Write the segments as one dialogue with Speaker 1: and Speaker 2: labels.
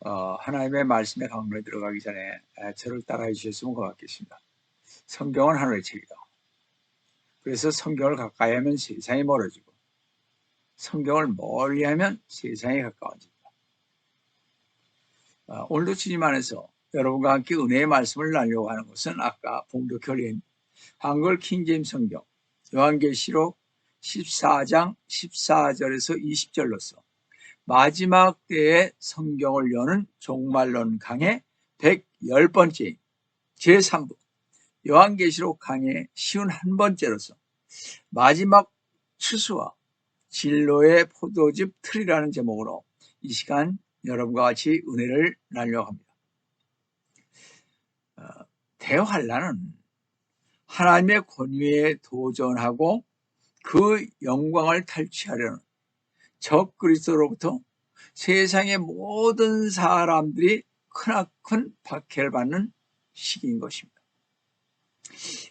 Speaker 1: 하나님의 말씀의 강론에 들어가기 전에 저를 따라해 주셨으면 고맙겠습니다. 성경은 하늘의 책이다. 그래서 성경을 가까이 하면 세상이 멀어지고 성경을 멀리하면 세상에 가까워집니다. 오늘도 주님 안에서 여러분과 함께 은혜의 말씀을 나누려고 하는 것은 아까 봉독해 올린 한글 킹제임스 성경 요한계시록 14장 14절에서 20절로서 마지막 때에 성경을 여는 종말론 강의 110번째 제3부 요한계시록 강의 51번째로서 마지막 추수와 진로의 포도즙 틀이라는 제목으로 이 시간 여러분과 같이 은혜를 나누려고 합니다. 대환란은 하나님의 권위에 도전하고 그 영광을 탈취하려는 적 그리스도로부터 세상의 모든 사람들이 크나큰 박해를 받는 시기인 것입니다.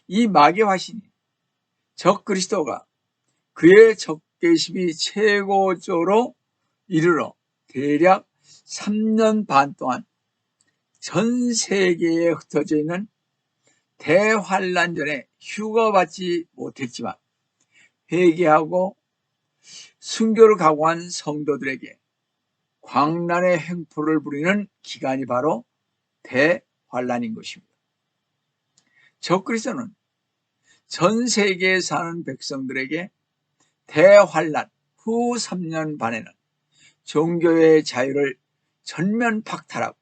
Speaker 1: 이 마귀 화신이 적 그리스도가 그의 적개심이 최고조로 이르러 대략 3년 반 동안 전 세계에 흩어져 있는 대환란 전에 휴가받지 못했지만 회개하고 순교를 각오한 성도들에게 광란의 횡포를 부리는 기간이 바로 대환란인 것입니다. 적그리스도는 전 세계에 사는 백성들에게 대환란 후 3년 반에는 종교의 자유를 전면 박탈하고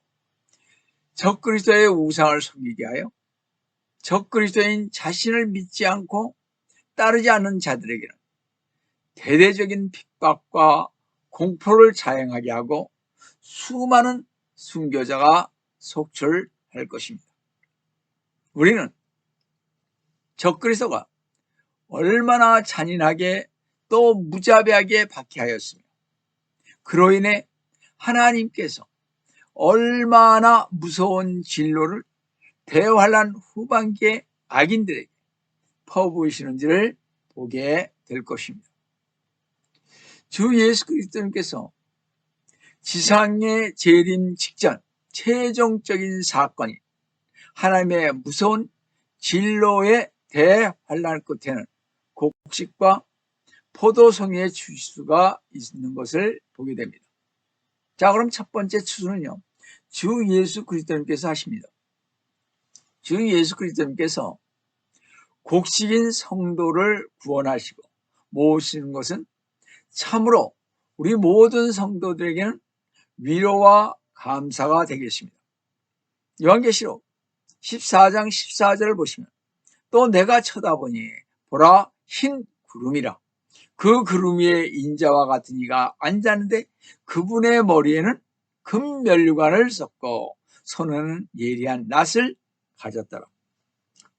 Speaker 1: 적그리스도의 우상을 섬기게 하여 적그리스도인 자신을 믿지 않고 따르지 않는 자들에게는 대대적인 핍박과 공포를 자행하게 하고 수많은 순교자가 속출할 것입니다. 우리는 적그리스도가 얼마나 잔인하게 또 무자비하게 박해하였으며 그로 인해 하나님께서 얼마나 무서운 진로를 대환란 후반기에 악인들에게 퍼부으시는지를 보게 될 것입니다. 주 예수 그리스도님께서 지상에 재림 직전 최종적인 사건이 하나님의 무서운 진로의 대환란 끝에는 곡식과 포도송이의 추수가 있는 것을 보게 됩니다. 자, 그럼 첫 번째 추수는요, 주 예수 그리스도님께서 하십니다. 주 예수 그리스도님께서 곡식인 성도를 구원하시고 모으시는 것은 참으로 우리 모든 성도들에게는 위로와 감사가 되겠습니다. 요한계시록 14장 14절을 보시면 또 내가 쳐다보니 보라 흰 구름이라 그 구름 위에 인자와 같은 이가 앉았는데 그분의 머리에는 금면류관을 썼고 손에는 예리한 낫을 가졌더라.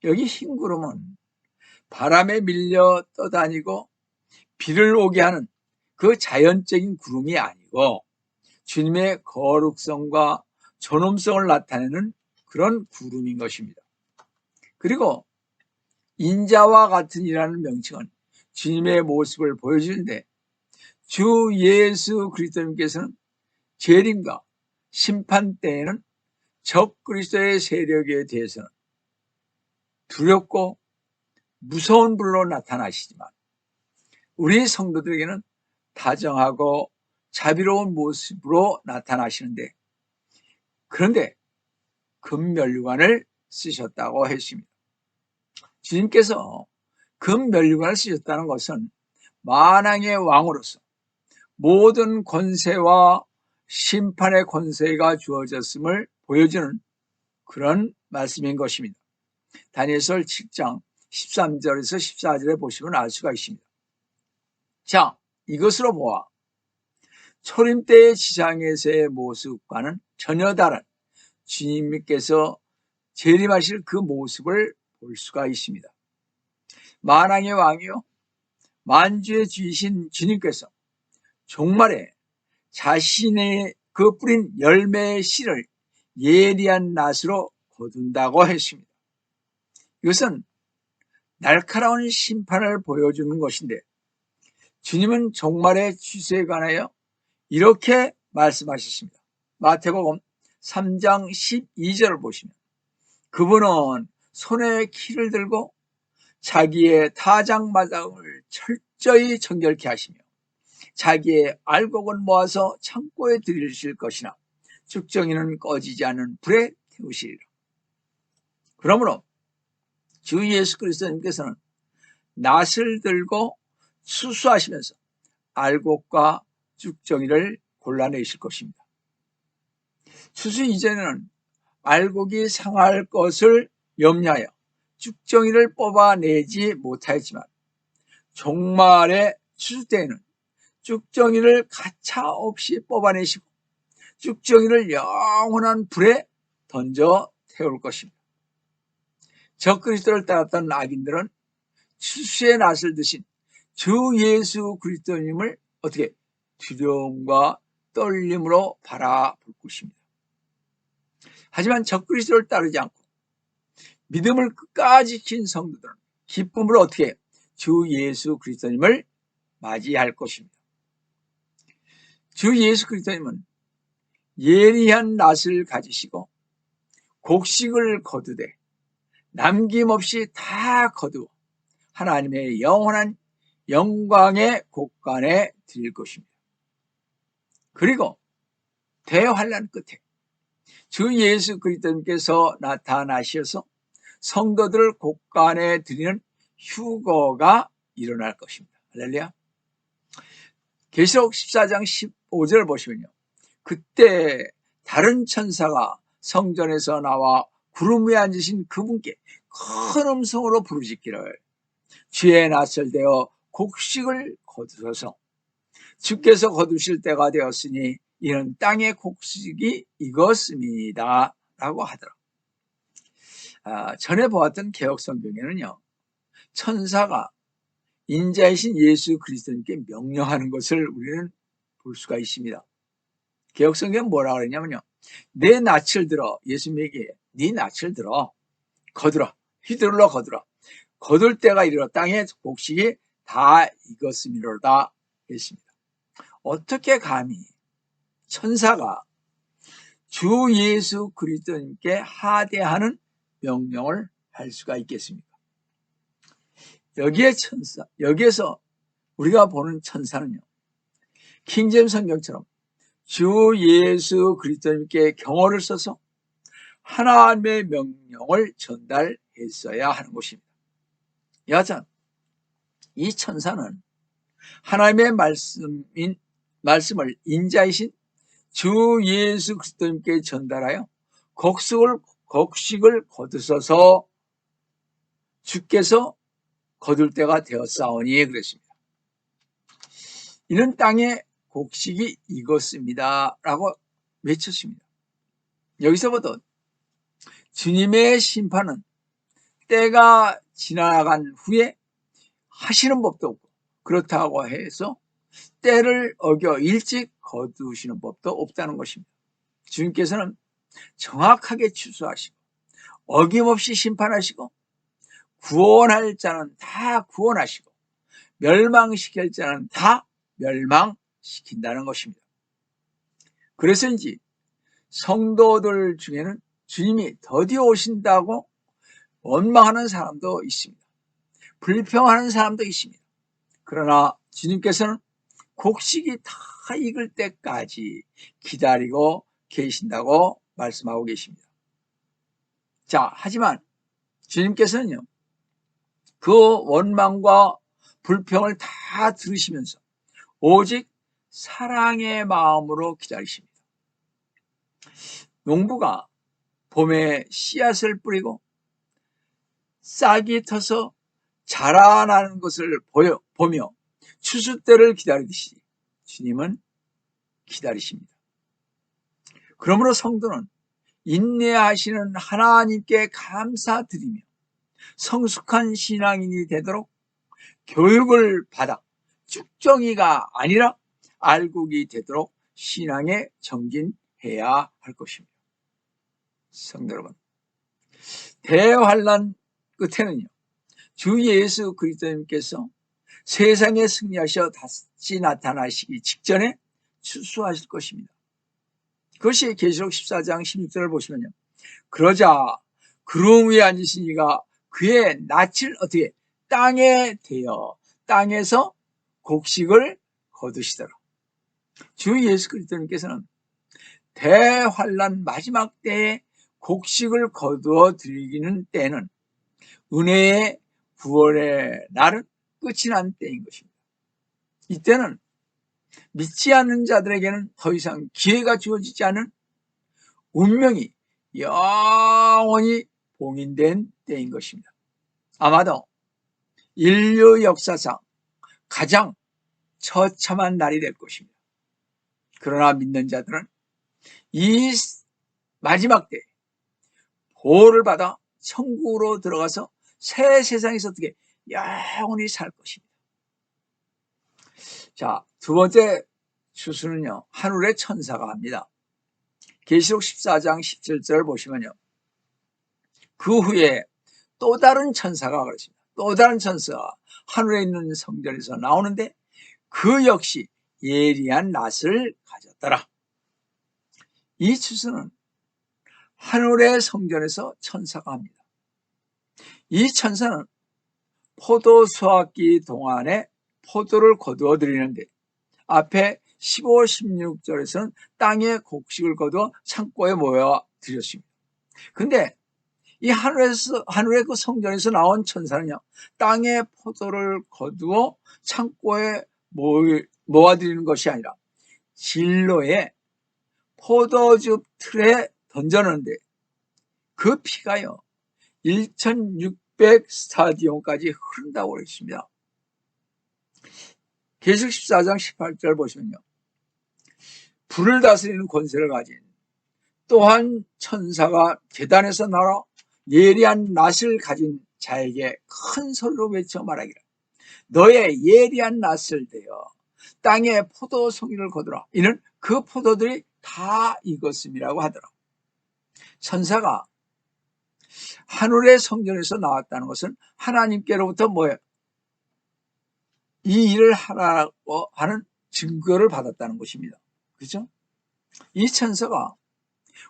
Speaker 1: 여기 흰 구름은 바람에 밀려 떠다니고 비를 오게 하는 그 자연적인 구름이 아니고 주님의 거룩성과 존엄성을 나타내는 그런 구름인 것입니다. 그리고 인자와 같은 이라는 명칭은 주님의 모습을 보여주는데 주 예수 그리스도님께서는 재림과 심판 때에는 적 그리스도의 세력에 대해서는 두렵고 무서운 불로 나타나시지만 우리 성도들에게는 다정하고 자비로운 모습으로 나타나시는데 그런데 금면류관을 쓰셨다고 했습니다. 주님께서 금면류관을 쓰셨다는 것은 만왕의 왕으로서 모든 권세와 심판의 권세가 주어졌음을 보여주는 그런 말씀인 것입니다. 다니엘서 7장 13절에서 14절에 보시면 알 수가 있습니다. 자, 이것으로 보아 초림 때의 지상에서의 모습과는 전혀 다른 주님께서 재림하실 그 모습을 볼 수가 있습니다. 만왕의 왕이요 만주의 주이신 주님께서 종말에 자신의 그 뿌린 열매의 씨를 예리한 낫으로 거둔다고 했습니다. 이것은 날카로운 심판을 보여주는 것인데 주님은 종말의 취소에 관하여 이렇게 말씀하셨습니다. 마태복음 3장 12절을 보시면 그분은 손에 키를 들고 자기의 타작마당을 철저히 정결케 하시며 자기의 알곡은 모아서 창고에 들이실 것이나 죽정이는 꺼지지 않는 불에 태우시리라. 그러므로 주 예수 그리스도님께서는 낫을 들고 수수하시면서 알곡과 죽정이를 골라내실 것입니다. 추수 이전에는 알곡이 상할 것을 염려하여 죽정이를 뽑아내지 못하였지만 종말의 추수 때에는 죽정이를 가차없이 뽑아내시고 죽정이를 영원한 불에 던져 태울 것입니다. 적그리스도를 따랐던 악인들은 추수의 낫을 드신 주 예수 그리스도님을 어떻게 두려움과 떨림으로 바라볼 것입니다. 하지만 적그리스도를 따르지 않고 믿음을 끝까지 지킨 성도들은 기쁨으로 어떻게 주 예수 그리스도님을 맞이할 것입니다. 주 예수 그리스도님은 예리한 낫을 가지시고 곡식을 거두되 남김없이 다 거두어 하나님의 영원한 영광의 곳간에 드릴 것입니다. 그리고 대환란 끝에 주 예수 그리스도님께서 나타나셔서 성도들을 곳간에 드리는 휴거가 일어날 것입니다. 할렐루야. 계시록 14장 15절을 보시면요. 그때 다른 천사가 성전에서 나와 구름 위에 앉으신 그분께 큰 음성으로 부르짖기를 주의 낫을 대어 곡식을 거두소서. 주께서 거두실 때가 되었으니 이는 땅의 곡식이 익었습니다 라고 하더라. 전에 보았던 개혁성경에는요, 천사가 인자이신 예수 그리스도님께 명령하는 것을 우리는 볼 수가 있습니다. 개혁성경은 뭐라고 그러냐면요, 내 낯을 들어, 예수님에게 네 낯을 들어 거두라, 휘둘러 거두라, 거둘 때가 이르러 땅의 곡식이 다 익었음이로다 했습니다. 어떻게 감히 천사가 주 예수 그리스도님께 하대하는 명령을 할 수가 있겠습니까? 여기에서 우리가 보는 천사는요, 킹제임스 성경처럼 주 예수 그리스도님께 경어를 써서 하나님의 명령을 전달했어야 하는 것입니다. 여하튼 이 천사는 하나님의 말씀을 인자이신 주 예수 그리스도님께 전달하여 곡식을 거두소서 주께서 거둘 때가 되었사오니 그랬습니다. 이는 땅에 곡식이 익었습니다 라고 외쳤습니다. 여기서 보던 주님의 심판은 때가 지나간 후에 하시는 법도 없고, 그렇다고 해서 때를 어겨 일찍 거두시는 법도 없다는 것입니다. 주님께서는 정확하게 추수하시고 어김없이 심판하시고 구원할 자는 다 구원하시고 멸망시킬 자는 다 멸망시킨다는 것입니다. 그래서인지 성도들 중에는 주님이 더디어 오신다고 원망하는 사람도 있습니다. 불평하는 사람도 있습니다. 그러나 주님께서는 곡식이 다 익을 때까지 기다리고 계신다고 말씀하고 계십니다. 자, 하지만 주님께서는요, 그 원망과 불평을 다 들으시면서 오직 사랑의 마음으로 기다리십니다. 농부가 봄에 씨앗을 뿌리고 싹이 터서 자라나는 것을 보며 추수 때를 기다리듯이 주님은 기다리십니다. 그러므로 성도는 인내하시는 하나님께 감사드리며 성숙한 신앙인이 되도록 교육을 받아 쭉정이가 아니라 알곡이 되도록 신앙에 정진해야 할 것입니다. 성도 여러분, 대환란 끝에는요, 주 예수 그리스도님께서 세상에 승리하셔 다시 나타나시기 직전에 추수하실 것입니다. 그것이 계시록 14장 16절을 보시면요. 그러자 구름 위에 앉으신 이가 그의 낯을 어떻게 땅에 대어 땅에서 곡식을 거두시더라. 주 예수 그리스도님께서는 대환란 마지막 때에 곡식을 거두어 드리기는 때는 은혜의 구원의 날은 끝이 난 때인 것입니다. 이때는 믿지 않는 자들에게는 더 이상 기회가 주어지지 않은 운명이 영원히 봉인된 때인 것입니다. 아마도 인류 역사상 가장 처참한 날이 될 것입니다. 그러나 믿는 자들은 이 마지막 때 보호를 받아 천국으로 들어가서 새 세상에서 어떻게 영원히 살 것입니다. 자, 두 번째 추수는요, 하늘의 천사가 합니다. 계시록 14장 17절 보시면요, 그 후에 또 다른 천사가 그렇습니다. 또 다른 천사가 하늘에 있는 성전에서 나오는데 그 역시 예리한 낫을 가졌더라. 이 추수는 하늘의 성전에서 천사가 합니다. 이 천사는 포도 수확기 동안에 포도를 거두어 드리는데 앞에 15, 16절에서는 땅에 곡식을 거두어 창고에 모여 드렸습니다. 근데 이 하늘의 그 성전에서 나온 천사는요, 땅에 포도를 거두어 창고에 모아드리는 것이 아니라 진로에 포도즙 틀에 던져놓는데 그 피가요 1600 스타디온까지 흐른다고 했습니다. 계시록 14장 18절 보시면요, 불을 다스리는 권세를 가진 또한 천사가 계단에서 날아 예리한 낫을 가진 자에게 큰 소리로 외쳐 말하기를 너의 예리한 낫을 대어 땅에 포도 송이를 거두라. 이는 그 포도들이 다 익었음이라고 하더라. 천사가 하늘의 성전에서 나왔다는 것은 하나님께로부터 뭐예요? 이 일을 하라고 하는 증거를 받았다는 것입니다. 그렇죠? 이 천사가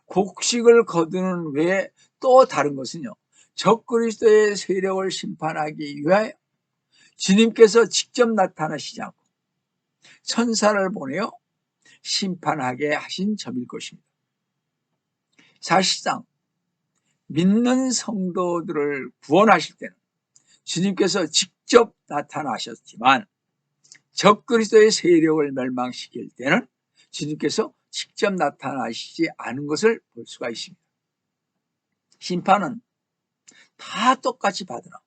Speaker 1: 곡식을 거두는 외에 또 다른 것은요, 적그리스도의 세력을 심판하기 위하여 주님께서 직접 나타나시지 않고 천사를 보내어 심판하게 하신 점일 것입니다. 사실상 믿는 성도들을 구원하실 때는 주님께서 직접 나타나셨지만 적그리스도의 세력을 멸망시킬 때는 주님께서 직접 나타나시지 않은 것을 볼 수가 있습니다. 심판은 다 똑같이 받으나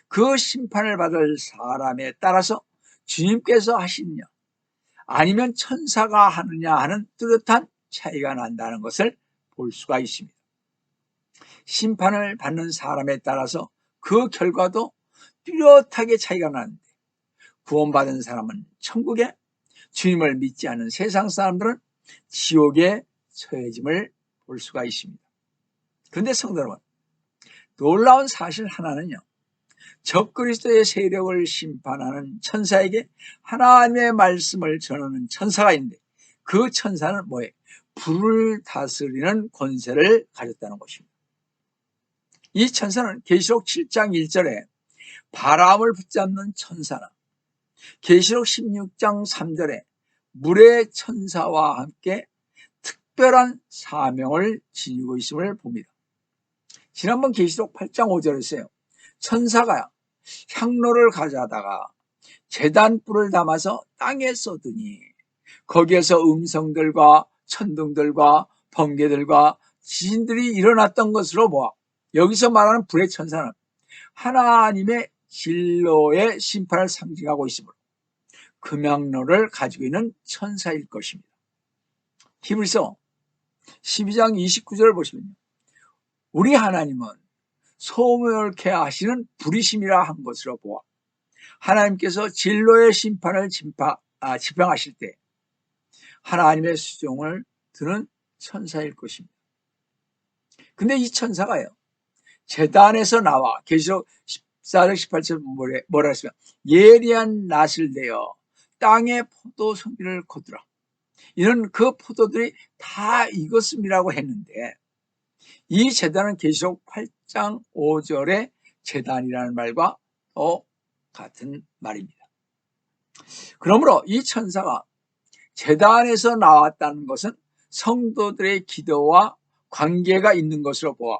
Speaker 1: 그 심판을 받을 사람에 따라서 주님께서 하시느냐 아니면 천사가 하느냐 하는 뚜렷한 차이가 난다는 것을 볼 수가 있습니다. 심판을 받는 사람에 따라서 그 결과도 뚜렷하게 차이가 나는데 구원받은 사람은 천국에, 주님을 믿지 않는 세상 사람들은 지옥에 처해짐을 볼 수가 있습니다. 그런데 성도 여러분, 놀라운 사실 하나는요, 적그리스도의 세력을 심판하는 천사에게 하나님의 말씀을 전하는 천사가 있는데 그 천사는 뭐예요? 불을 다스리는 권세를 가졌다는 것입니다. 이 천사는 계시록 7장 1절에 바람을 붙잡는 천사나 계시록 16장 3절에 물의 천사와 함께 특별한 사명을 지니고 있음을 봅니다. 지난번 계시록 8장 5절에서요, 천사가 향로를 가져다가 제단불을 담아서 땅에 쏟으니 거기에서 음성들과 천둥들과 번개들과 지진들이 일어났던 것으로 보아 여기서 말하는 불의 천사는 하나님의 진로의 심판을 상징하고 있으므로 금양로를 가지고 있는 천사일 것입니다. 히브리서 12장 29절을 보시면 우리 하나님은 소멸케 하시는 불이심이라 한 것으로 보아 하나님께서 진로의 심판을 집행하실 때 하나님의 수종을 드는 천사일 것입니다. 근데 이 천사가요, 제단에서 나와 계시록 14장 18절 뭐라 했으면 예리한 낫을 내어 땅에 포도 송이를 거두라. 이런 그 포도들이 다 익었음이라고 했는데, 이 제단은 계시록 8장 5절의 제단이라는 말과 같은 말입니다. 그러므로 이 천사가 제단에서 나왔다는 것은 성도들의 기도와 관계가 있는 것으로 보아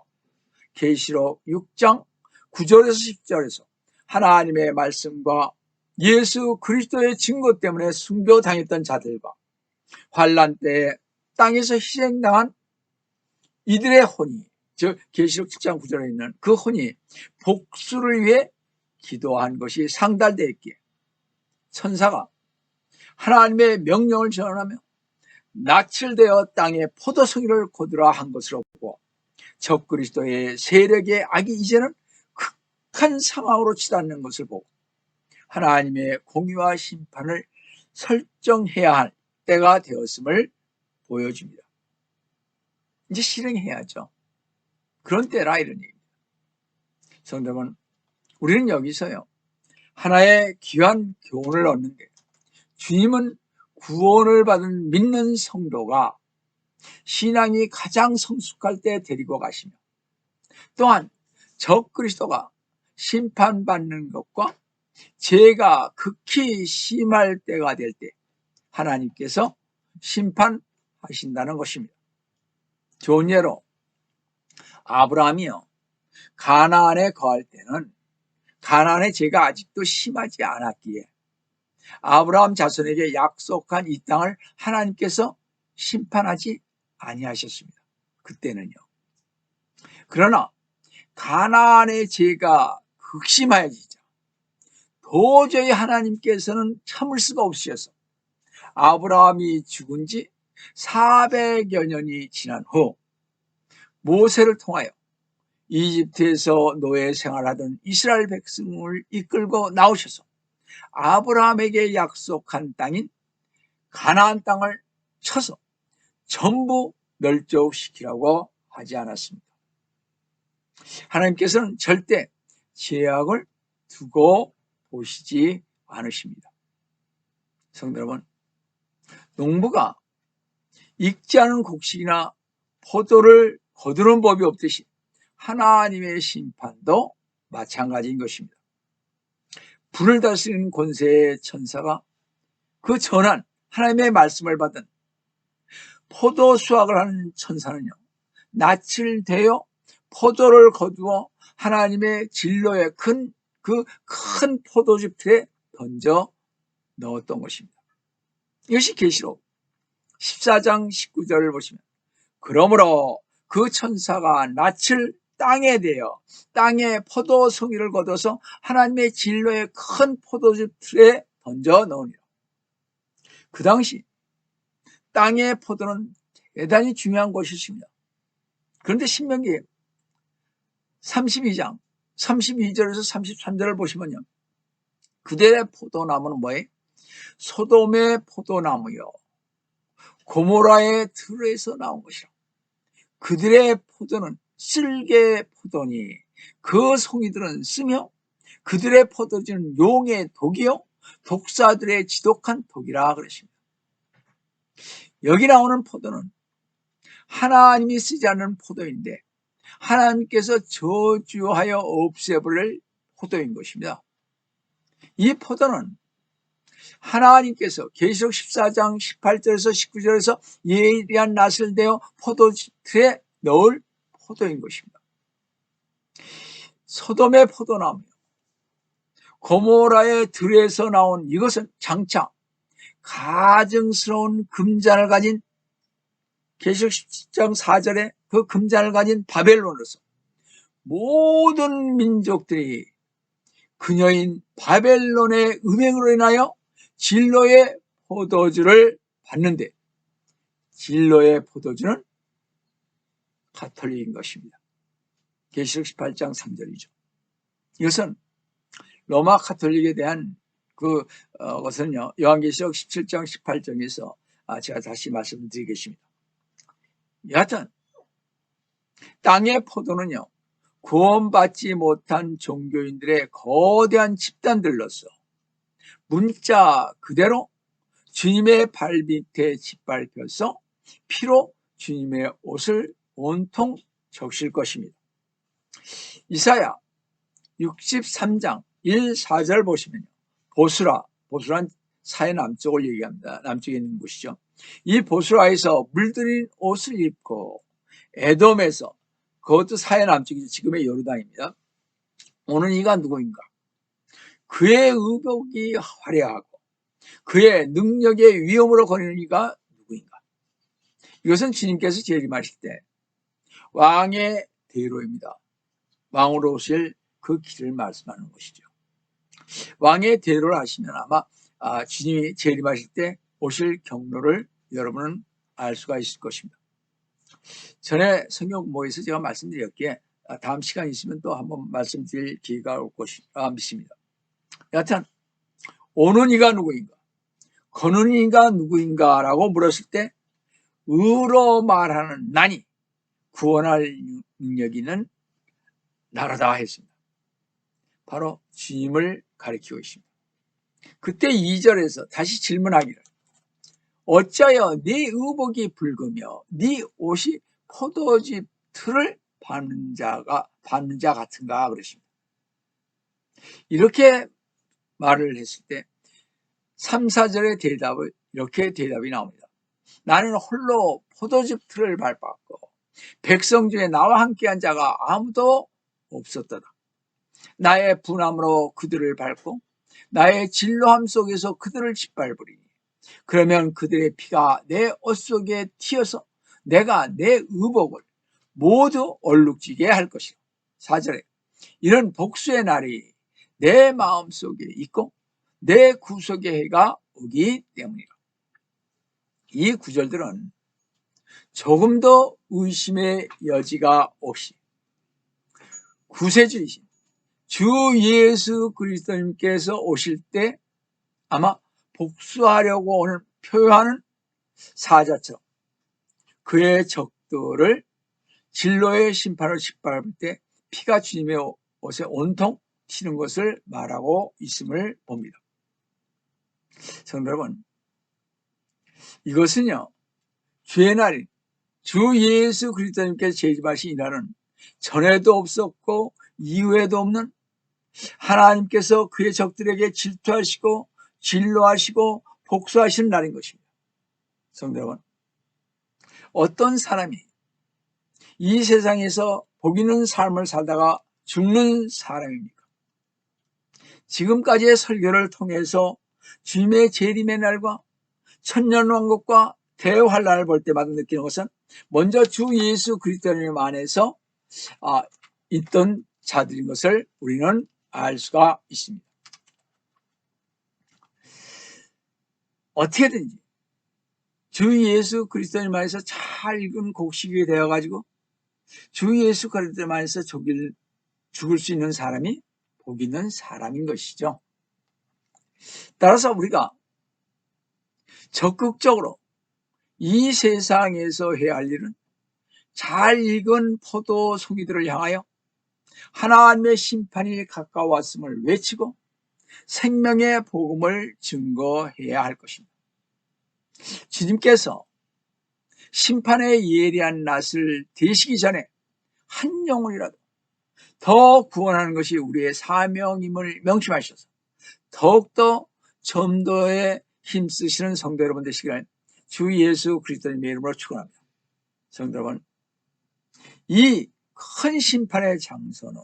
Speaker 1: 계시록 6장 9절에서 10절에서 하나님의 말씀과 예수 그리스도의 증거 때문에 순교당했던 자들과 환난 때에 땅에서 희생당한 이들의 혼이, 즉 계시록 7장 9절에 있는 그 혼이 복수를 위해 기도한 것이 상달되어 있기에 천사가 하나님의 명령을 전하며 낯을 대어 땅에 포도송이를 거두라 한 것으로 보고 적그리스도의 세력의 악이 이제는 극한 상황으로 치닫는 것을 보고 하나님의 공의와 심판을 설정해야 할 때가 되었음을 보여줍니다. 이제 실행해야죠. 그런 때라 이런 얘기입니다. 성도 여러분, 우리는 여기서요 하나의 귀한 교훈을 얻는 게, 주님은 구원을 받은 믿는 성도가 신앙이 가장 성숙할 때 데리고 가시며, 또한 적그리스도가 심판받는 것과 죄가 극히 심할 때가 될 때 하나님께서 심판하신다는 것입니다. 좋은 예로 아브라함이요 가나안에 거할 때는 가나안의 죄가 아직도 심하지 않았기에 아브라함 자손에게 약속한 이 땅을 하나님께서 심판하지 아니하셨습니다. 그때는요. 그러나 가나안의 죄가 극심하여지자 도저히 하나님께서는 참을 수가 없으셔서 아브라함이 죽은 지 400여 년이 지난 후 모세를 통하여 이집트에서 노예 생활하던 이스라엘 백성을 이끌고 나오셔서 아브라함에게 약속한 땅인 가나안 땅을 쳐서 전부 멸족시키라고 하지 않았습니다. 하나님께서는 절대 죄악을 두고 보시지 않으십니다. 성도 여러분, 농부가 익지 않은 곡식이나 포도를 거두는 법이 없듯이 하나님의 심판도 마찬가지인 것입니다. 불을 다스리는 권세의 천사가 그 전한 하나님의 말씀을 받은 포도 수확을 하는 천사는요, 낯을 대어 포도를 거두어 하나님의 진로의 큰 포도즙 틀에 던져 넣었던 것입니다. 이것이 계시록 14장 19절을 보시면, 그러므로 그 천사가 낯을 땅에 대어 땅에 포도송이를 거둬서 하나님의 진로의 큰 포도즙 틀에 던져 넣으니라. 그 당시 땅의 포도는 대단히 중요한 것이었습니다. 그런데 신명기 32장 32절에서 33절을 보시면요, 그들의 포도나무는 뭐예요? 소돔의 포도나무요 고모라의 들에서 나온 것이라. 그들의 포도는 쓸개 포도니 그 송이들은 쓰며 그들의 포도주는 용의 독이요 독사들의 지독한 독이라 그러십니다. 여기 나오는 포도는 하나님이 쓰지 않는 포도인데 하나님께서 저주하여 없애버릴 포도인 것입니다. 이 포도는 하나님께서 계시록 14장 18절에서 19절에서 예리한 낫을 대어 포도틀에 넣을 포도인 것입니다. 소돔의 포도나무 고모라의 들에서 나온 이것은 장차 가증스러운 금잔을 가진, 계시록 10장 4절에 그 금잔을 가진 바벨론으로서 모든 민족들이 그녀인 바벨론의 음행으로 인하여 진로의 포도주를 받는데, 진로의 포도주는 가톨릭인 것입니다. 계시록 18장 3절이죠. 이것은 로마 가톨릭에 대한 것은요, 요한계시록 17장 18장에서 제가 다시 말씀드리겠습니다. 여하튼 땅의 포도는요, 구원받지 못한 종교인들의 거대한 집단들로서 문자 그대로 주님의 발밑에 짓밟혀서 피로 주님의 옷을 온통 적실 것입니다. 이사야 63장 1, 4절 보시면요. 보스라, 보스란 사해 남쪽을 얘기합니다. 남쪽에 있는 곳이죠. 이 보스라에서 물들인 옷을 입고 에돔에서, 그것도 사해 남쪽이죠. 지금의 요르단입니다. 오는 이가 누구인가? 그의 의복이 화려하고 그의 능력의 위엄으로 거리는 이가 누구인가? 이것은 주님께서 재림하실 때 왕의 대로입니다. 왕으로 오실 그 길을 말씀하는 것이죠. 왕의 대로를 하시면 아마 주님이 재림하실 때 오실 경로를 여러분은 알 수가 있을 것입니다. 전에 성경 공부에서 제가 말씀드렸기에 다음 시간 있으면 또 한번 말씀드릴 기회가 올 것이라 믿습니다. 여하튼 오는 이가 누구인가, 거는 이가 누구인가 라고 물었을 때 의로 말하는 나니 구원할 능력 있는 나라다 했습니다. 바로 주님을 가리키고 있습니다. 그때 2절에서 다시 질문하기를 어찌하여 네 의복이 붉으며 네 옷이 포도즙 틀을 밟는 자 같은가 그러십니다. 이렇게 말을 했을 때 3, 4절의 대답을 이렇게 대답이 나옵니다. 나는 홀로 포도즙 틀을 밟았고 백성 중에 나와 함께한 자가 아무도 없었도다. 나의 분함으로 그들을 밟고 나의 진로함 속에서 그들을 짓밟으리니 그러면 그들의 피가 내 옷 속에 튀어서 내가 내 의복을 모두 얼룩지게 할 것이다. 4절에 이런 복수의 날이 내 마음속에 있고 내 구속의 해가 오기 때문이다. 이 구절들은 조금 더 의심의 여지가 없이 구세주이신 주 예수 그리스도님께서 오실 때 아마 복수하려고 오늘 표현하는 사자처럼 그의 적들을 진로의 심판을 짓밟을 때 피가 주님의 옷에 온통 튀는 것을 말하고 있음을 봅니다. 성도 여러분, 이것은요 주의 날인 주 예수 그리스도님께서 재림하신 이 날은 전에도 없었고 이후에도 없는 하나님께서 그의 적들에게 질투하시고 진노하시고 복수하시는 날인 것입니다. 성도 여러분, 어떤 사람이 이 세상에서 복 있는 삶을 살다가 죽는 사람입니까? 지금까지의 설교를 통해서 주님의 재림의 날과 천년왕국과 대환란을 볼 때마다 느끼는 것은 먼저 주 예수 그리스도님 안에서 있던 자들인 것을 우리는 알 수가 있습니다. 어떻게든지 주 예수 그리스도님 안에서 잘 익은 곡식이 되어가지고 주 예수 그리스도님 안에서 죽을 수 있는 사람이 복 있는 사람인 것이죠. 따라서 우리가 적극적으로 이 세상에서 해야 할 일은 잘 익은 포도 송이들을 향하여 하나님의 심판이 가까웠음을 외치고 생명의 복음을 증거해야 할 것입니다. 주님께서 심판의 예리한 낯을 대시기 전에 한 영혼이라도 더 구원하는 것이 우리의 사명임을 명심하셔서 더욱더 점도에 힘쓰시는 성도 여러분 되시기를 주 예수 그리스도님의 이름으로 축원합니다. 성도 여러분, 이 큰 심판의 장소는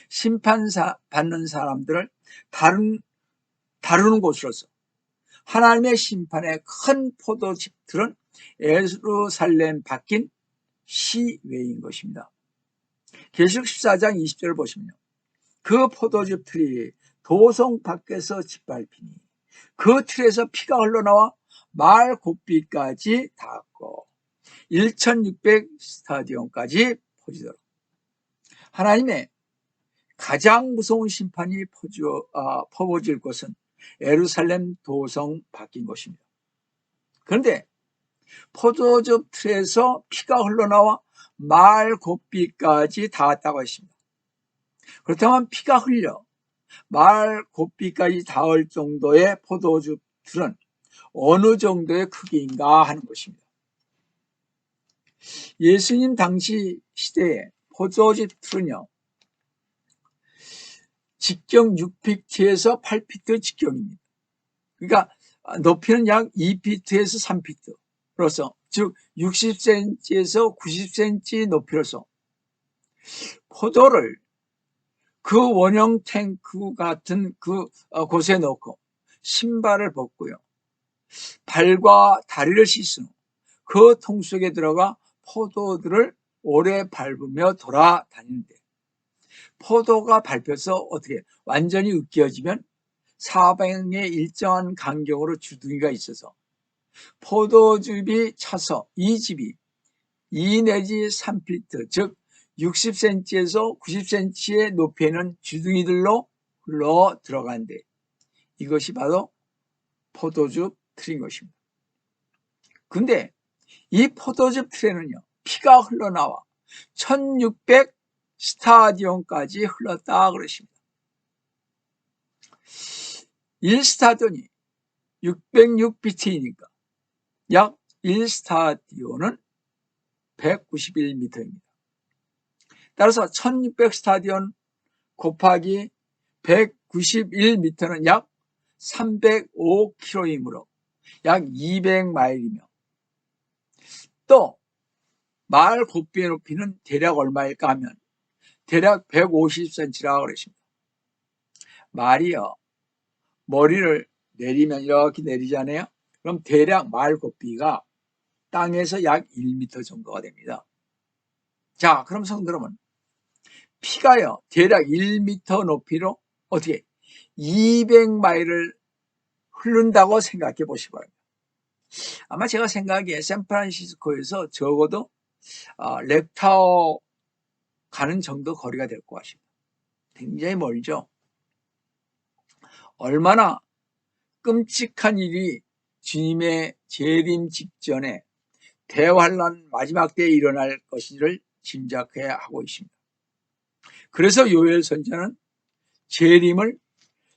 Speaker 1: 심판 받는 사람들을 다루는 곳으로서 하나님의 심판의 큰 포도즙들은 예루살렘 밖인 시외인 것입니다. 계시록 14장 20절을 보시면요. 그 포도즙 틀이 도성 밖에서 짓밟히니 그 틀에서 피가 흘러나와 마을 곱비까지 닿았고 1600 스타디온까지 퍼지도록 하나님의 가장 무서운 심판이 퍼부어질 것은 예루살렘 도성 밖인 것입니다. 그런데 포도즙 틀에서 피가 흘러나와 마을 곱비까지 닿았다고 했습니다. 그렇다면 피가 흘려 마을 곱비까지 닿을 정도의 포도즙 틀은 어느 정도의 크기인가 하는 것입니다. 예수님 당시 시대에 포도즙 틀은요, 직경 6피트에서 8피트 직경입니다. 그러니까 높이는 약 2피트에서 3피트로서, 즉 60cm에서 90cm 높이로서 포도를 그 원형 탱크 같은 그 곳에 넣고 신발을 벗고요, 발과 다리를 씻은 후 그 통 속에 들어가 포도들을 오래 밟으며 돌아다니는데, 포도가 밟혀서 어떻게 완전히 으깨어지면 사방에 일정한 간격으로 주둥이가 있어서 포도즙이 차서 이 즙이 2 내지 3피트, 즉 60cm에서 90cm의 높이에 있는 주둥이들로 흘러 들어간대. 이것이 바로 포도즙 틀인 것입니다. 근데 이 포도즙 틀에는요, 피가 흘러나와 1600 스타디온까지 흘렀다 그러십니다. 1스타디온이 606피트이니까 약 1스타디온은 191m입니다. 따라서 1600 스타디온 곱하기 191m는 약 305km이므로 약 200마일이며, 또 말 곱비의 높이는 대략 얼마일까 하면 대략 150cm라고 그러십니다. 말이요, 머리를 내리면 이렇게 내리잖아요. 그럼 대략 말 곱비가 땅에서 약 1m 정도가 됩니다. 자, 그럼 성도 여러분, 피가요 대략 1m 높이로 어떻게 200마일을 흐른다고 생각해 보시기 바랍니다. 아마 제가 생각하기에 샌프란시스코에서 적어도 렉타워 가는 정도 거리가 될 것 같습니다. 굉장히 멀죠. 얼마나 끔찍한 일이 주님의 재림 직전에 대환란 마지막 때에 일어날 것인지를 짐작해야 하고 있습니다. 그래서 요엘 선지자는 재림을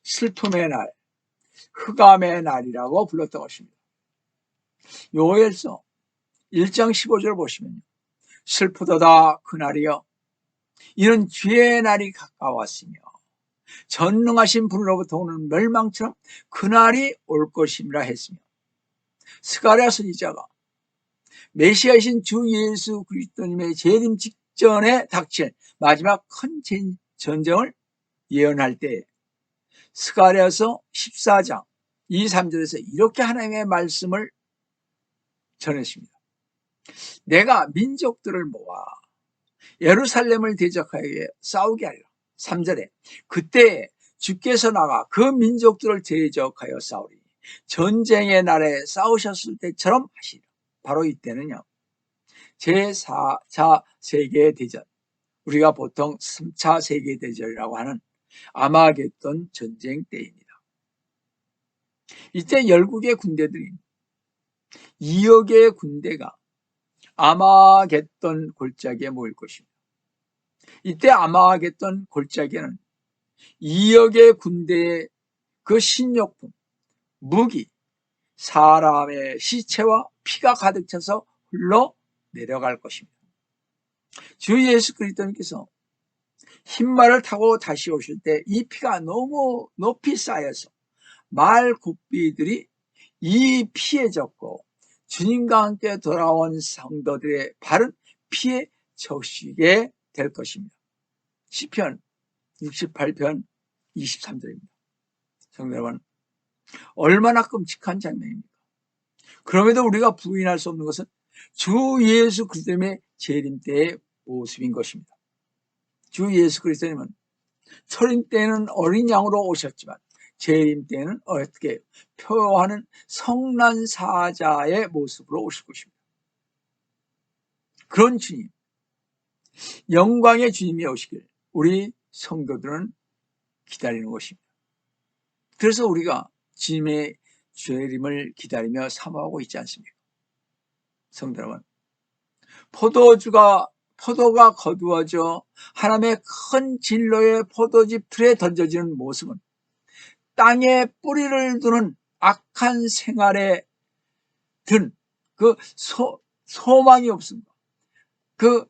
Speaker 1: 슬픔의 날, 흑암의 날이라고 불렀던 것입니다. 요엘서 1장 15절을 보시면 슬프도다 그날이여, 이는 주의 날이 가까웠으며 전능하신 분으로부터 오는 멸망처럼 그날이 올 것임이라 했으며, 스가랴 선지자가 메시아이신 주 예수 그리스도님의 재림 직전에 닥칠 마지막 큰 전쟁을 예언할 때 스가랴서 14장 2, 3절에서 이렇게 하나님의 말씀을 전했습니다. 내가 민족들을 모아 예루살렘을 대적하여 싸우게 하리라. 3절에 그때 주께서 나가 그 민족들을 대적하여 싸우리니 전쟁의 날에 싸우셨을 때처럼 하시리라. 바로 이때는요, 제4차 세계대전, 우리가 보통 3차 세계대전이라고 하는 아마겟돈 전쟁 때입니다. 이때 열국의 군대들이 2억의 군대가 아마겟돈 골짜기에 모일 것입니다. 이때 아마겟돈 골짜기에는 2억의 군대의 그 신욕품, 무기, 사람의 시체와 피가 가득 차서 흘러 내려갈 것입니다. 주 예수 그리스도님께서 흰말을 타고 다시 오실 때 이 피가 너무 높이 쌓여서 말 곱비들이 이 피에 젖고 주님과 함께 돌아온 성도들의 발은 피에 적시게 될 것입니다. 시편 68편 23절입니다. 성도 여러분, 얼마나 끔찍한 장면입니까? 그럼에도 우리가 부인할 수 없는 것은 주 예수 그리스도님의 재림 때의 모습인 것입니다. 주 예수 그리스도님은 초림 때는 어린 양으로 오셨지만 재림 때는 어떻게 표하는 성난 사자의 모습으로 오실 것입니다. 그런 주님, 영광의 주님이 오시길 우리 성도들은 기다리는 것입니다. 그래서 우리가 주님의 재림을 기다리며 사모하고 있지 않습니까? 성도 여러분, 포도가 거두어져 하나님의 큰 진로의 포도즙 틀에 던져지는 모습은 땅에 뿌리를 두는 악한 생활에 든 그 소망이 없습니다. 그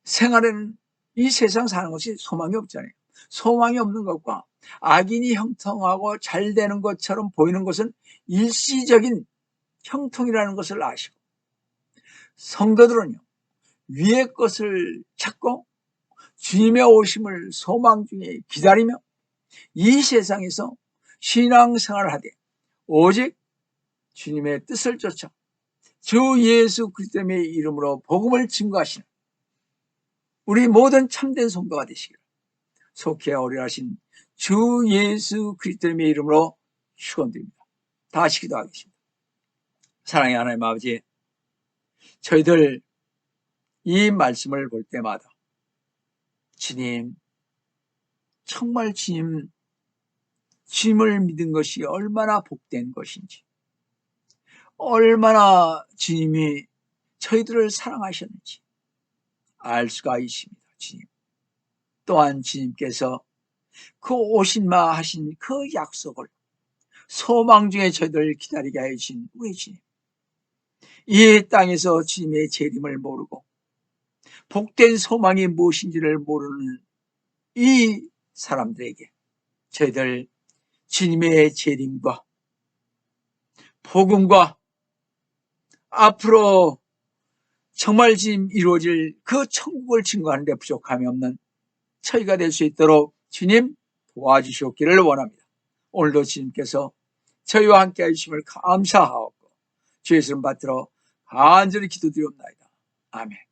Speaker 1: 생활에는 이 세상 사는 것이 소망이 없잖아요. 소망이 없는 것과 악인이 형통하고 잘 되는 것처럼 보이는 것은 일시적인 형통이라는 것을 아시고, 성도들은요, 위의 것을 찾고 주님의 오심을 소망 중에 기다리며 이 세상에서 신앙생활을 하되 오직 주님의 뜻을 쫓아 주 예수 그리스도의 이름으로 복음을 증거하시는 우리 모든 참된 성도가 되시기를 속히 어린하신 주 예수 그리스도의 이름으로 축원드립니다. 다시 기도하겠습니다. 사랑의 하나님 아버지, 저희들 이 말씀을 볼 때마다 주님, 정말 주님을 믿은 것이 얼마나 복된 것인지, 얼마나 주님이 저희들을 사랑하셨는지 알 수가 있습니다. 주님, 또한 주님께서 그 오신마 하신 그 약속을 소망 중에 저희들을 기다리게 해주신 우리 주님, 이 땅에서 주님의 재림을 모르고 복된 소망이 무엇인지를 모르는 이 사람들에게 저희들 주님의 재림과 복음과 앞으로 정말 지금 이루어질 그 천국을 증거하는 데 부족함이 없는 저희가 될 수 있도록 주님 도와주시옵기를 원합니다. 오늘도 주님께서 저희와 함께 해주심을 감사하옵고 주의 이름 받들어 간절히 기도드리옵나이다. 아멘.